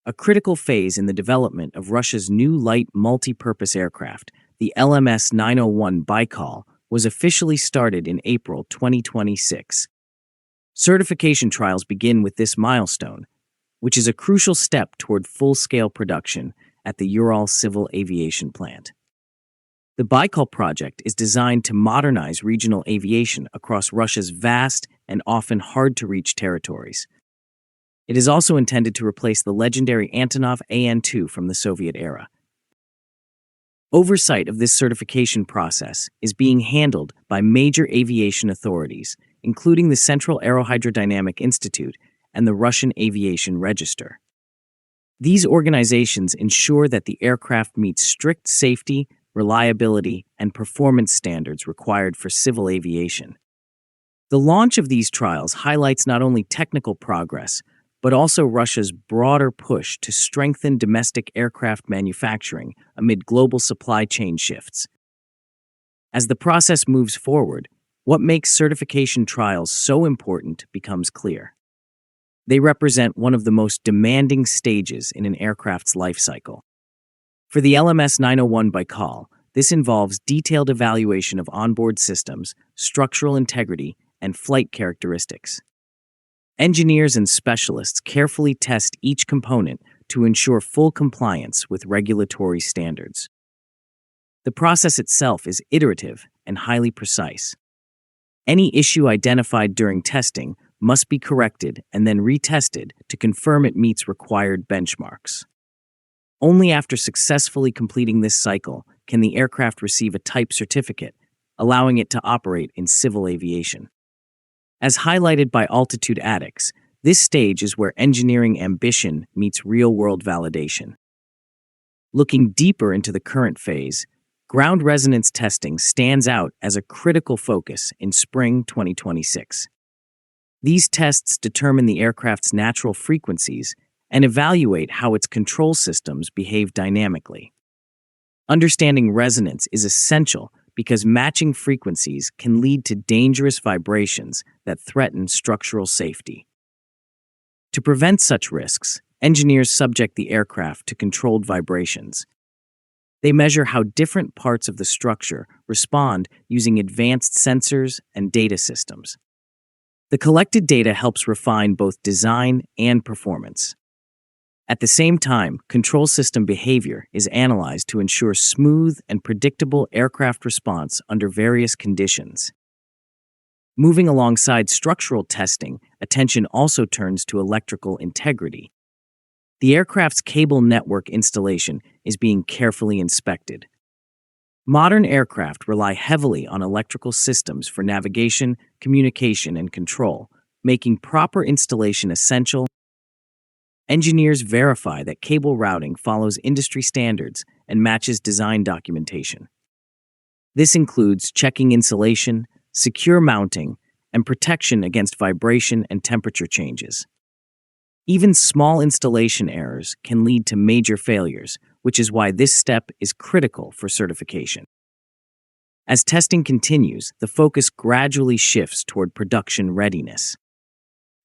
a critical phase in the development of Russia's new light multi-purpose aircraft, the LMS-901 Baikal, was officially started in April 2026. Certification trials begin with this milestone, which is a crucial step toward full-scale production at the Ural Civil Aviation Plant. The Baikal project is designed to modernize regional aviation across Russia's vast and often hard-to-reach territories. It is also intended to replace the legendary Antonov An-2 from the Soviet era. Oversight of this certification process is being handled by major aviation authorities, including the Central Aerohydrodynamic Institute and the Russian Aviation Register. These organizations ensure that the aircraft meets strict safety, reliability, and performance standards required for civil aviation. The launch of these trials highlights not only technical progress, but also Russia's broader push to strengthen domestic aircraft manufacturing amid global supply chain shifts. As the process moves forward, what makes certification trials so important becomes clear. They represent one of the most demanding stages in an aircraft's life cycle. For the LMS-901 Baikal, this involves detailed evaluation of onboard systems, structural integrity, and flight characteristics. Engineers and specialists carefully test each component to ensure full compliance with regulatory standards. The process itself is iterative and highly precise. Any issue identified during testing must be corrected and then retested to confirm it meets required benchmarks. Only after successfully completing this cycle can the aircraft receive a type certificate, allowing it to operate in civil aviation. As highlighted by Altitude Addicts, this stage is where engineering ambition meets real-world validation. Looking deeper into the current phase, ground resonance testing stands out as a critical focus in spring 2026. These tests determine the aircraft's natural frequencies and evaluate how its control systems behave dynamically. Understanding resonance is essential because matching frequencies can lead to dangerous vibrations that threaten structural safety. To prevent such risks, engineers subject the aircraft to controlled vibrations. They measure how different parts of the structure respond using advanced sensors and data systems. The collected data helps refine both design and performance. At the same time, control system behavior is analyzed to ensure smooth and predictable aircraft response under various conditions. Moving alongside structural testing, attention also turns to electrical integrity. The aircraft's cable network installation is being carefully inspected. Modern aircraft rely heavily on electrical systems for navigation, communication, and control, making proper installation essential. Engineers verify that cable routing follows industry standards and matches design documentation. This includes checking insulation, secure mounting, and protection against vibration and temperature changes. Even small installation errors can lead to major failures, which is why this step is critical for certification. As testing continues, the focus gradually shifts toward production readiness.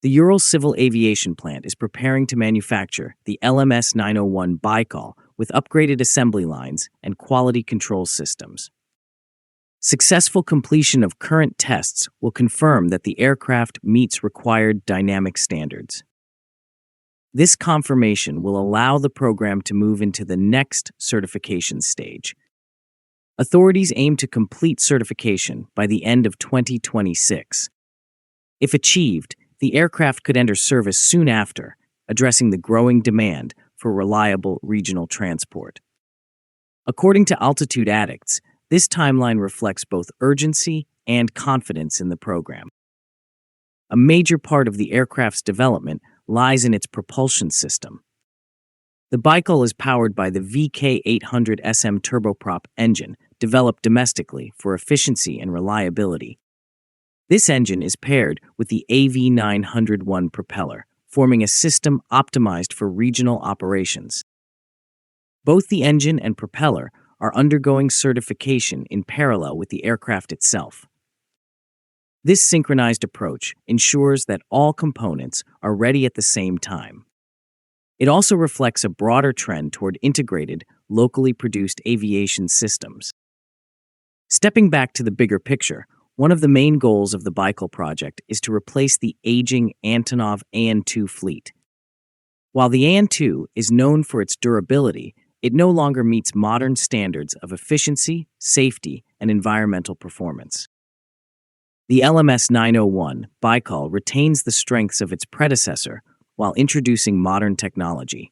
The Ural Civil Aviation Plant is preparing to manufacture the LMS-901 Baikal with upgraded assembly lines and quality control systems. Successful completion of current tests will confirm that the aircraft meets required dynamic standards. This confirmation will allow the program to move into the next certification stage. Authorities aim to complete certification by the end of 2026. If achieved, the aircraft could enter service soon after, addressing the growing demand for reliable regional transport. According to Altitude Addicts, this timeline reflects both urgency and confidence in the program. A major part of the aircraft's development lies in its propulsion system. The Baikal is powered by the VK800SM turboprop engine, developed domestically for efficiency and reliability. This engine is paired with the AV901 propeller, forming a system optimized for regional operations. Both the engine and propeller are undergoing certification in parallel with the aircraft itself. This synchronized approach ensures that all components are ready at the same time. It also reflects a broader trend toward integrated, locally produced aviation systems. Stepping back to the bigger picture, one of the main goals of the Baikal project is to replace the aging Antonov An-2 fleet. While the An-2 is known for its durability, it no longer meets modern standards of efficiency, safety, and environmental performance. The LMS-901 Baikal retains the strengths of its predecessor while introducing modern technology.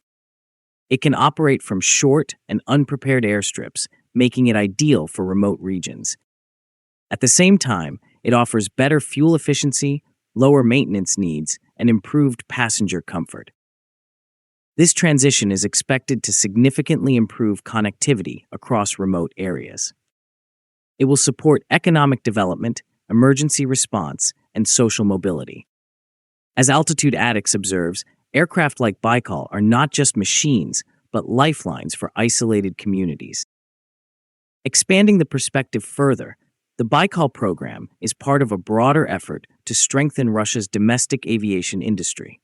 It can operate from short and unprepared airstrips, making it ideal for remote regions. At the same time, it offers better fuel efficiency, lower maintenance needs, and improved passenger comfort. This transition is expected to significantly improve connectivity across remote areas. It will support economic development, emergency response, and social mobility. As Altitude Addicts observes, aircraft like Baikal are not just machines, but lifelines for isolated communities. Expanding the perspective further, the Baikal program is part of a broader effort to strengthen Russia's domestic aviation industry.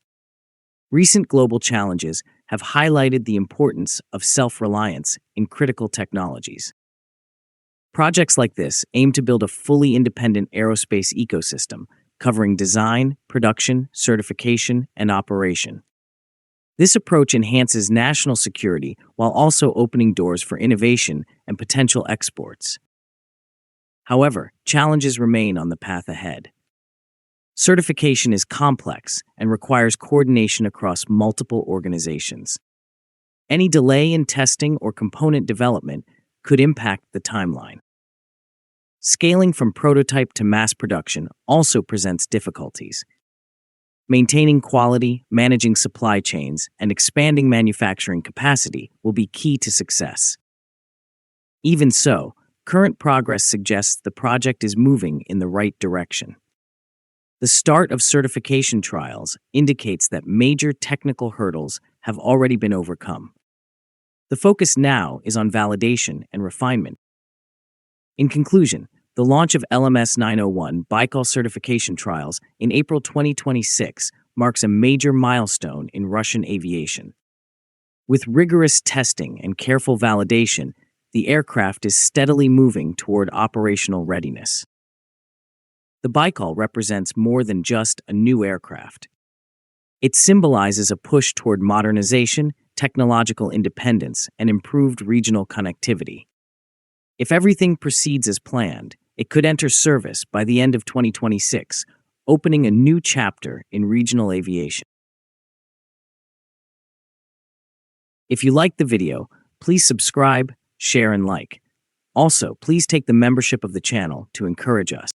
Recent global challenges have highlighted the importance of self-reliance in critical technologies. Projects like this aim to build a fully independent aerospace ecosystem, covering design, production, certification, and operation. This approach enhances national security while also opening doors for innovation and potential exports. However, challenges remain on the path ahead. Certification is complex and requires coordination across multiple organizations. Any delay in testing or component development could impact the timeline. Scaling from prototype to mass production also presents difficulties. Maintaining quality, managing supply chains, and expanding manufacturing capacity will be key to success. Even so, current progress suggests the project is moving in the right direction. The start of certification trials indicates that major technical hurdles have already been overcome. The focus now is on validation and refinement. In conclusion, the launch of LMS-901 Baikal certification trials in April 2026 marks a major milestone in Russian aviation. With rigorous testing and careful validation, the aircraft is steadily moving toward operational readiness. The Baikal represents more than just a new aircraft. It symbolizes a push toward modernization, technological independence, and improved regional connectivity. If everything proceeds as planned, it could enter service by the end of 2026, opening a new chapter in regional aviation. If you liked the video, please subscribe, share, and like. Also, please take the membership of the channel to encourage us.